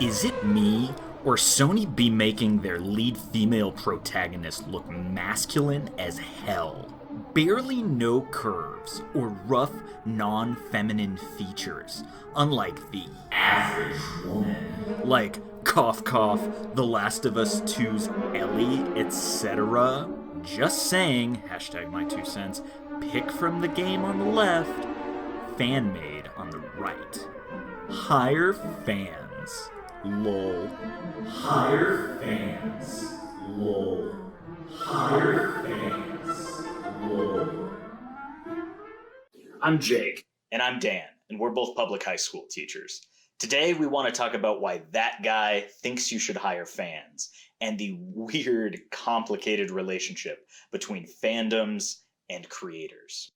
Is it me, or Sony be making their lead female protagonist look masculine as hell? Barely no curves or rough, non-feminine features, unlike the average woman. Like Cough Cough, The Last of Us 2's Ellie, etc. Just saying, hashtag my 2 cents, pick from the game on the left, fan made on the right. Hire fans. Lol. Hire fans. Lol. Hire fans. Lol. I'm Jake. And I'm Dan, and we're both public high school teachers. Today we want to talk about why that guy thinks you should hire fans, and the weird, complicated relationship between fandoms and creators.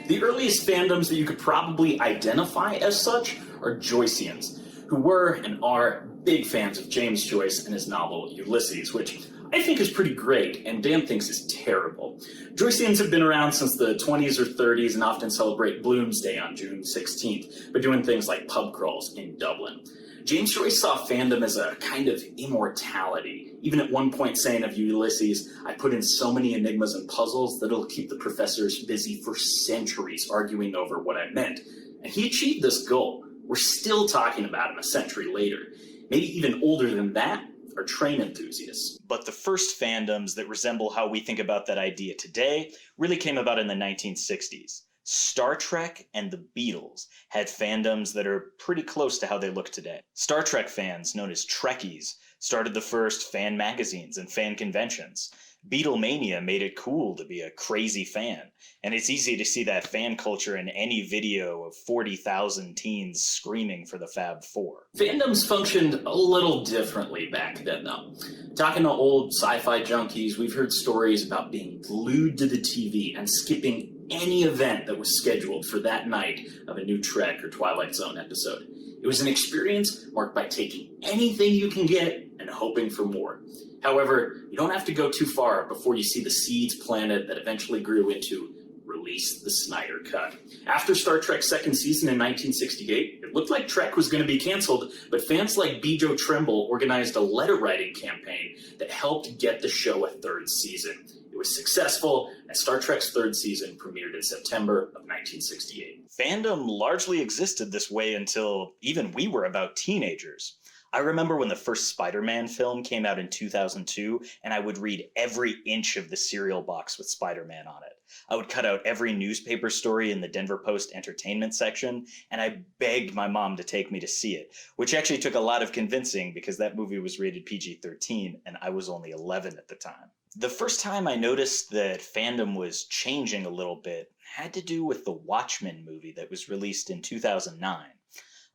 The earliest fandoms that you could probably identify as such are Joyceans, who were and are big fans of James Joyce and his novel Ulysses, which I think is pretty great, and Dan thinks is terrible. Joyceans have been around since the 20s or 30s and often celebrate Bloomsday on June 16th by doing things like pub crawls in Dublin. James Joyce saw fandom as a kind of immortality, even at one point saying of Ulysses, "I put in so many enigmas and puzzles that it'll keep the professors busy for centuries arguing over what I meant." And he achieved this goal. We're still talking about him a century later. Maybe even older than that are train enthusiasts. But the first fandoms that resemble how we think about that idea today really came about in the 1960s. Star Trek and the Beatles had fandoms that are pretty close to how they look today. Star Trek fans, known as Trekkies, started the first fan magazines and fan conventions. Beatlemania made it cool to be a crazy fan, and it's easy to see that fan culture in any video of 40,000 teens screaming for the Fab Four. Fandoms functioned a little differently back then, though. Talking to old sci-fi junkies, we've heard stories about being glued to the TV and skipping any event that was scheduled for that night of a new Trek or Twilight Zone episode. It was an experience marked by taking anything you can get and hoping for more. However, you don't have to go too far before you see the seeds planted that eventually grew into Release the Snyder Cut. After Star Trek's second season in 1968, it looked like Trek was going to be canceled, but fans like B. Joe Trimble organized a letter-writing campaign that helped get the show a third season. It was successful, and Star Trek's third season premiered in September of 1968. Fandom largely existed this way until even we were about teenagers. I remember when the first Spider-Man film came out in 2002, and I would read every inch of the cereal box with Spider-Man on it. I would cut out every newspaper story in the Denver Post entertainment section, and I begged my mom to take me to see it, which actually took a lot of convincing because that movie was rated PG-13, and I was only 11 at the time. The first time I noticed that fandom was changing a little bit had to do with the Watchmen movie that was released in 2009.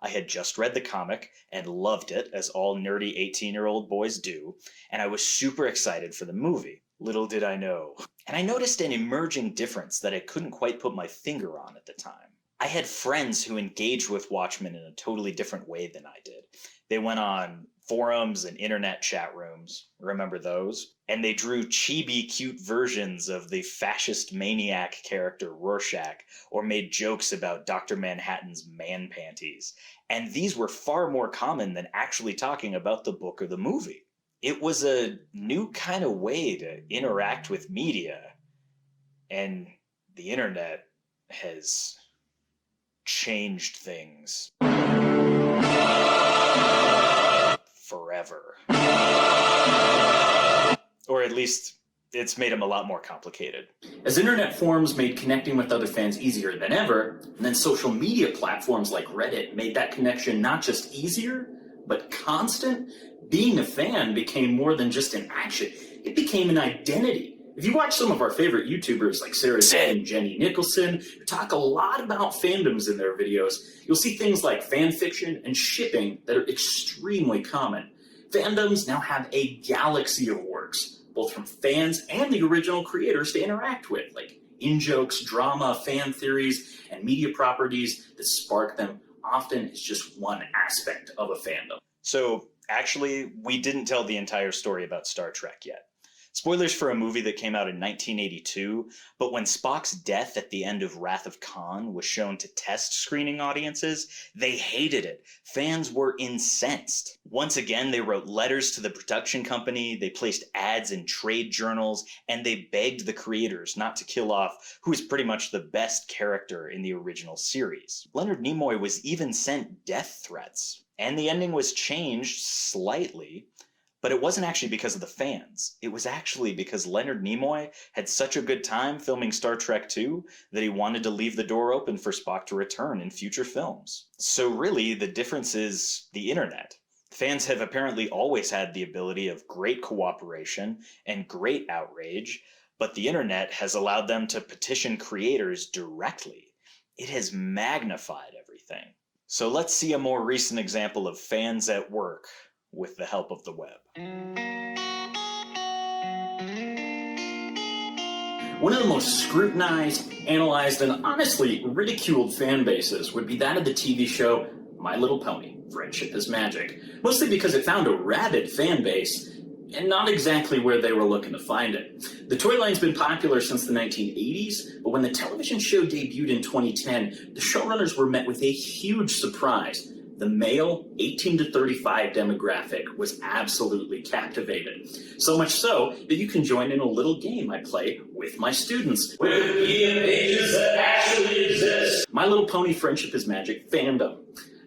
I had just read the comic and loved it, as all nerdy 18-year-old boys do, and I was super excited for the movie. Little did I know. And I noticed an emerging difference that I couldn't quite put my finger on at the time. I had friends who engaged with Watchmen in a totally different way than I did. They went on forums and internet chat rooms, remember those? And they drew chibi cute versions of the fascist maniac character Rorschach, or made jokes about Dr. Manhattan's man panties. And these were far more common than actually talking about the book or the movie. It was a new kind of way to interact with media, and the internet has changed things. Forever. Or at least, it's made them a lot more complicated. As internet forums made connecting with other fans easier than ever, and then social media platforms like Reddit made that connection not just easier, but constant, being a fan became more than just an action. It became an identity. If you watch some of our favorite YouTubers like Sarah Zed and Jenny Nicholson, who talk a lot about fandoms in their videos, you'll see things like fan fiction and shipping that are extremely common. Fandoms now have a galaxy of works, both from fans and the original creators to interact with, like in-jokes, drama, fan theories, and media properties that spark them. Often it's just one aspect of a fandom. So actually, we didn't tell the entire story about Star Trek yet. Spoilers for a movie that came out in 1982, but when Spock's death at the end of Wrath of Khan was shown to test screening audiences, they hated it. Fans were incensed. Once again, they wrote letters to the production company, they placed ads in trade journals, and they begged the creators not to kill off who is pretty much the best character in the original series. Leonard Nimoy was even sent death threats, and the ending was changed slightly. But it wasn't actually because of the fans. It was actually because Leonard Nimoy had such a good time filming Star Trek II that he wanted to leave the door open for Spock to return in future films. So really, the difference is the internet. Fans have apparently always had the ability of great cooperation and great outrage, but the internet has allowed them to petition creators directly. It has magnified everything. So let's see a more recent example of fans at work with the help of the web. One of the most scrutinized, analyzed, and honestly ridiculed fan bases would be that of the TV show My Little Pony, Friendship is Magic, mostly because it found a rabid fan base and not exactly where they were looking to find it. The toy line's been popular since the 1980s, but when the television show debuted in 2010, the showrunners were met with a huge surprise. The male 18 to 35 demographic was absolutely captivated. So much so that you can join in a little game I play with my students. Wikipedia pages that actually exist. My Little Pony Friendship is Magic Fandom.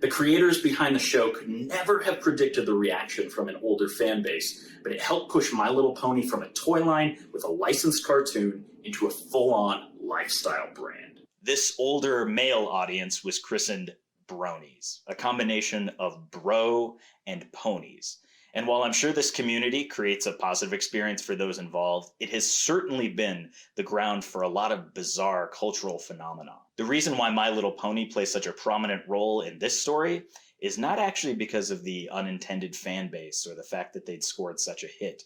The creators behind the show could never have predicted the reaction from an older fan base, but it helped push My Little Pony from a toy line with a licensed cartoon into a full-on lifestyle brand. This older male audience was christened bronies, a combination of bro and ponies. And while I'm sure this community creates a positive experience for those involved, it has certainly been the ground for a lot of bizarre cultural phenomena. The reason why My Little Pony plays such a prominent role in this story is not actually because of the unintended fan base or the fact that they'd scored such a hit.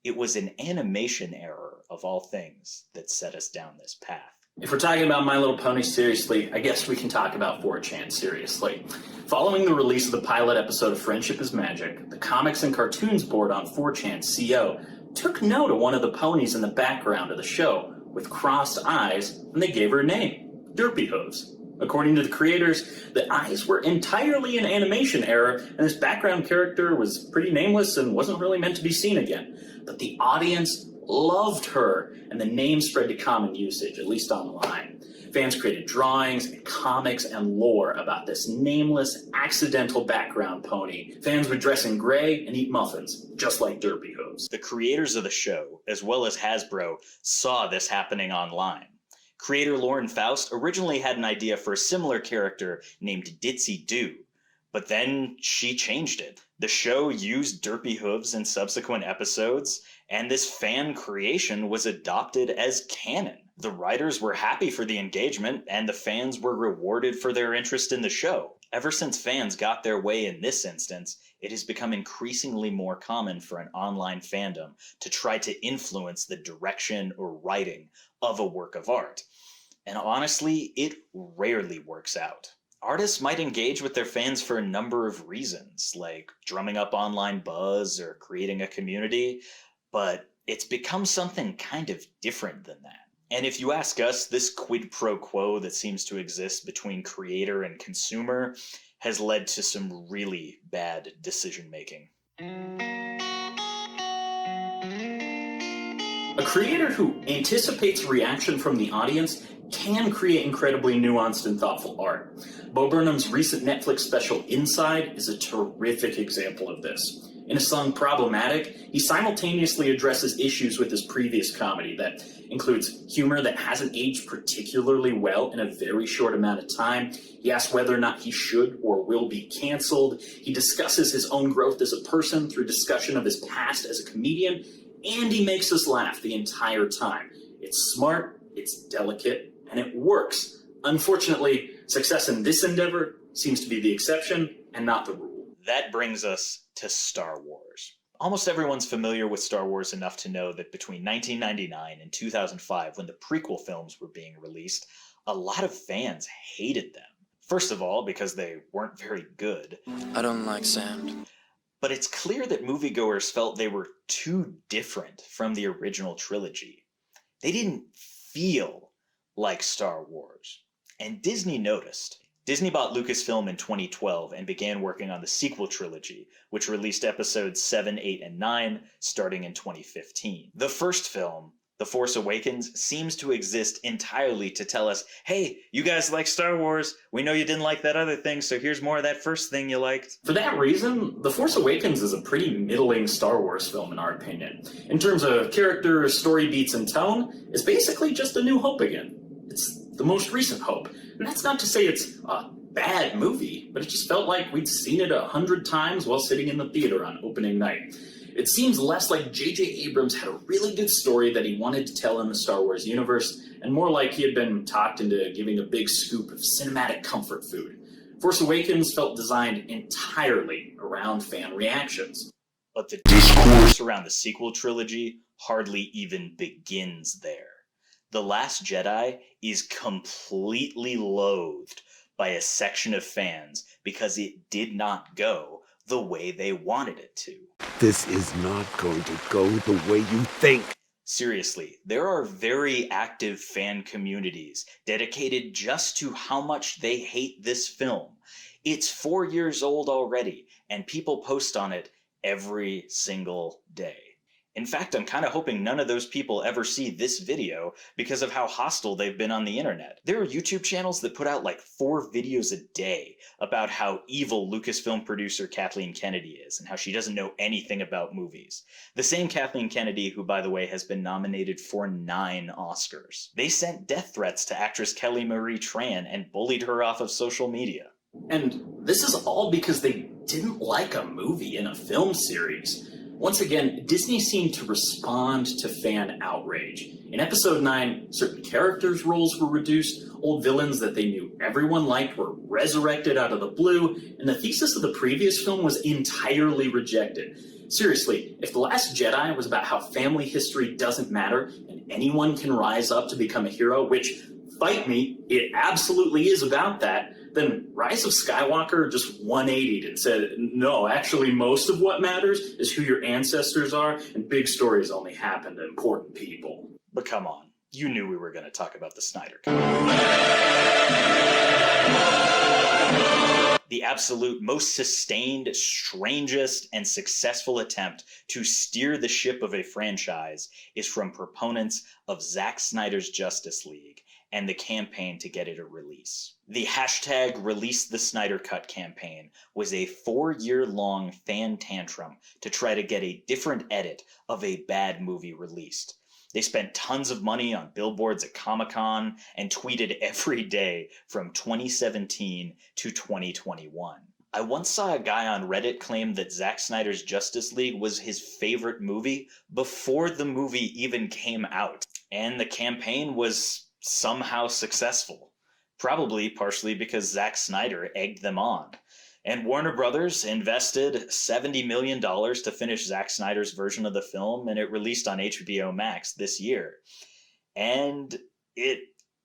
It was an animation error, of all things, that set us down this path. If we're talking about My Little Pony seriously, I guess we can talk about 4chan seriously. Following the release of the pilot episode of Friendship is Magic, the Comics and Cartoons board on 4chan CO took note of one of the ponies in the background of the show with crossed eyes, and they gave her a name, Derpy Hooves. According to the creators, the eyes were entirely an animation error, and this background character was pretty nameless and wasn't really meant to be seen again. But the audience loved her, and the name spread to common usage, at least online. Fans created drawings, and comics, and lore about this nameless, accidental background pony. Fans would dress in gray and eat muffins, just like Derpy Hooves. The creators of the show, as well as Hasbro, saw this happening online. Creator Lauren Faust originally had an idea for a similar character named Ditsy Doo, but then she changed it. The show used Derpy Hooves in subsequent episodes, and this fan creation was adopted as canon. The writers were happy for the engagement, and the fans were rewarded for their interest in the show. Ever since fans got their way in this instance, it has become increasingly more common for an online fandom to try to influence the direction or writing of a work of art. And honestly, it rarely works out. Artists might engage with their fans for a number of reasons, like drumming up online buzz or creating a community, but it's become something kind of different than that. And if you ask us, this quid pro quo that seems to exist between creator and consumer has led to some really bad decision making. A creator who anticipates reaction from the audience can create incredibly nuanced and thoughtful art. Bo Burnham's recent Netflix special Inside is a terrific example of this. In his song Problematic, he simultaneously addresses issues with his previous comedy that includes humor that hasn't aged particularly well in a very short amount of time. He asks whether or not he should or will be canceled. He discusses his own growth as a person through discussion of his past as a comedian, and he makes us laugh the entire time. It's smart, it's delicate, and it works. Unfortunately, success in this endeavor seems to be the exception and not the rule. That brings us to Star Wars. Almost everyone's familiar with Star Wars enough to know that between 1999 and 2005, when the prequel films were being released, a lot of fans hated them. First of all, because they weren't very good. I don't like sand. But it's clear that moviegoers felt they were too different from the original trilogy. They didn't feel like Star Wars. And Disney noticed. Disney bought Lucasfilm in 2012 and began working on the sequel trilogy, which released episodes 7, 8, and 9 starting in 2015. The first film, The Force Awakens, seems to exist entirely to tell us, hey, you guys like Star Wars, we know you didn't like that other thing, so here's more of that first thing you liked. For that reason, The Force Awakens is a pretty middling Star Wars film in our opinion. In terms of characters, story beats, and tone, it's basically just A New Hope again. It's the most recent Hope. And that's not to say it's a bad movie, but it just felt like we'd seen it 100 times while sitting in the theater on opening night. It seems less like J.J. Abrams had a really good story that he wanted to tell in the Star Wars universe, and more like he had been talked into giving a big scoop of cinematic comfort food. Force Awakens felt designed entirely around fan reactions. But the discourse around the sequel trilogy hardly even begins there. The Last Jedi is completely loathed by a section of fans because it did not go the way they wanted it to. This is not going to go the way you think. Seriously, there are very active fan communities dedicated just to how much they hate this film. It's 4 years old already, and people post on it every single day. In fact, I'm kind of hoping none of those people ever see this video because of how hostile they've been on the internet. There are YouTube channels that put out like 4 videos a day about how evil Lucasfilm producer Kathleen Kennedy is and how she doesn't know anything about movies. The same Kathleen Kennedy who, by the way, has been nominated for 9 Oscars. They sent death threats to actress Kelly Marie Tran and bullied her off of social media. And this is all because they didn't like a movie in a film series. Once again, Disney seemed to respond to fan outrage. In Episode 9, certain characters' roles were reduced, old villains that they knew everyone liked were resurrected out of the blue, and the thesis of the previous film was entirely rejected. Seriously, if The Last Jedi was about how family history doesn't matter and anyone can rise up to become a hero, which, fight me, it absolutely is about that, then Rise of Skywalker just 180'd and said, no, actually most of what matters is who your ancestors are, and big stories only happen to important people. But come on, you knew we were going to talk about the Snyder Cut. The absolute most sustained, strangest, and successful attempt to steer the ship of a franchise is from proponents of Zack Snyder's Justice League and the campaign to get it a release. The hashtag Release the Snyder Cut campaign was a 4-year-long fan tantrum to try to get a different edit of a bad movie released. They spent tons of money on billboards at Comic-Con and tweeted every day from 2017 to 2021. I once saw a guy on Reddit claim that Zack Snyder's Justice League was his favorite movie before the movie even came out, and the campaign was somehow successful, probably partially because Zack Snyder egged them on. And Warner Brothers invested $70 million to finish Zack Snyder's version of the film, and it released on HBO Max this year. And it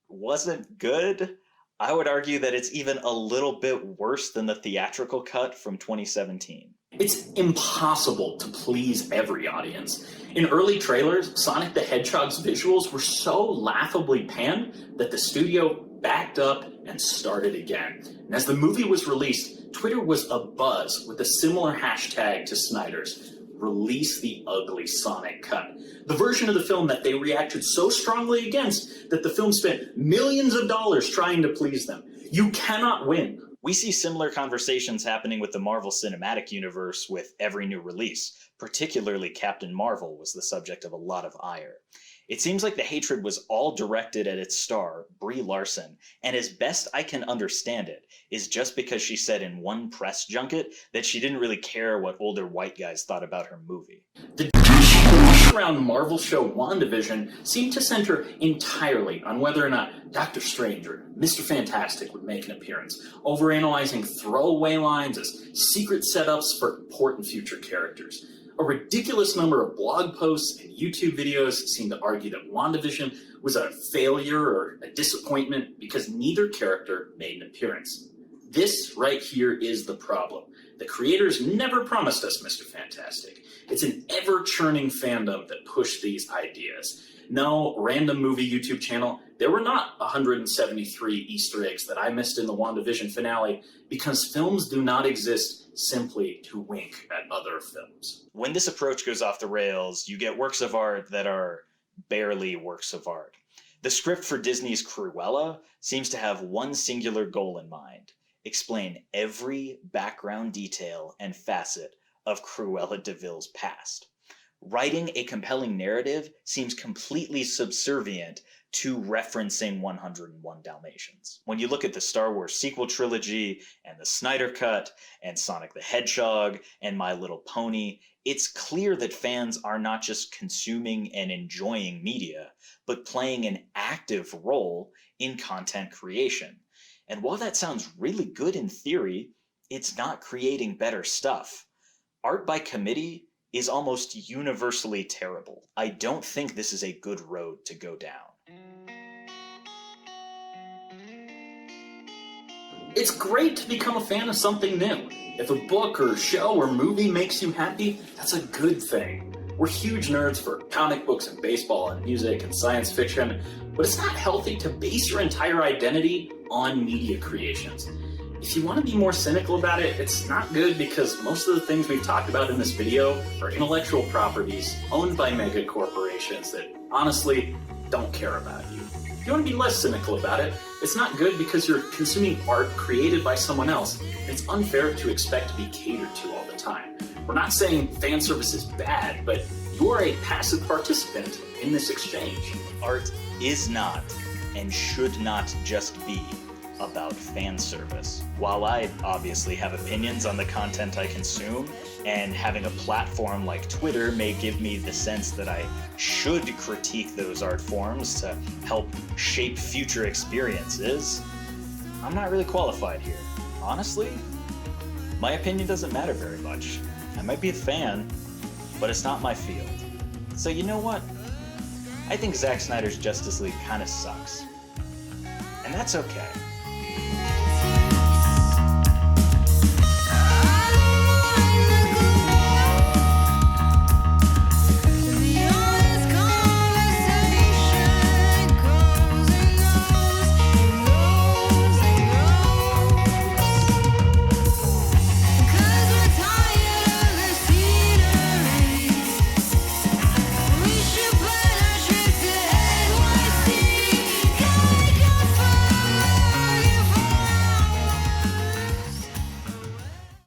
wasn't good. I would argue that it's even a little bit worse than the theatrical cut from 2017. It's impossible to please every audience. In early trailers, Sonic the Hedgehog's visuals were so laughably panned that the studio backed up and started again. And as the movie was released, Twitter was abuzz with a similar hashtag to Snyder's, Release the Ugly Sonic Cut, the version of the film that they reacted so strongly against that the film spent millions of dollars trying to please them. You cannot win. We see similar conversations happening with the Marvel Cinematic Universe with every new release. Particularly Captain Marvel was the subject of a lot of ire. It seems like the hatred was all directed at its star, Brie Larson, and as best I can understand it, is just because she said in one press junket that she didn't really care what older white guys thought about her movie. The discourse around Marvel show WandaVision seemed to center entirely on whether or not Doctor Strange or Mr. Fantastic would make an appearance, overanalyzing throwaway lines as secret setups for important future characters. A ridiculous number of blog posts and YouTube videos seem to argue that WandaVision was a failure or a disappointment because neither character made an appearance. This right here is the problem. The creators never promised us Mr. Fantastic. It's an ever-churning fandom that pushed these ideas. No, random movie YouTube channel, there were not 173 Easter eggs that I missed in the WandaVision finale, because films do not exist simply to wink at other films. When this approach goes off the rails, you get works of art that are barely works of art. The script for Disney's Cruella seems to have one singular goal in mind: explain every background detail and facet of Cruella de Vil's past. Writing a compelling narrative seems completely subservient to referencing 101 Dalmatians. When you look at the Star Wars sequel trilogy and the Snyder Cut and Sonic the Hedgehog and My Little Pony, it's clear that fans are not just consuming and enjoying media, but playing an active role in content creation. And while that sounds really good in theory, it's not creating better stuff. Art by committee is almost universally terrible. I don't think this is a good road to go down. It's great to become a fan of something new. If a book or show or movie makes you happy, that's a good thing. We're huge nerds for comic books and baseball and music and science fiction, but it's not healthy to base your entire identity on media creations. If you want to be more cynical about it, it's not good, because most of the things we've talked about in this video are intellectual properties owned by mega corporations that honestly don't care about you. If you want to be less cynical about it, it's not good because you're consuming art created by someone else, and it's unfair to expect to be catered to all the time. We're not saying fan service is bad, but you're a passive participant in this exchange. Art is not and should not just be about fan service. While I obviously have opinions on the content I consume, and having a platform like Twitter may give me the sense that I should critique those art forms to help shape future experiences, I'm not really qualified here. Honestly, my opinion doesn't matter very much. I might be a fan, but it's not my field. So you know what? I think Zack Snyder's Justice League kind of sucks. And that's okay.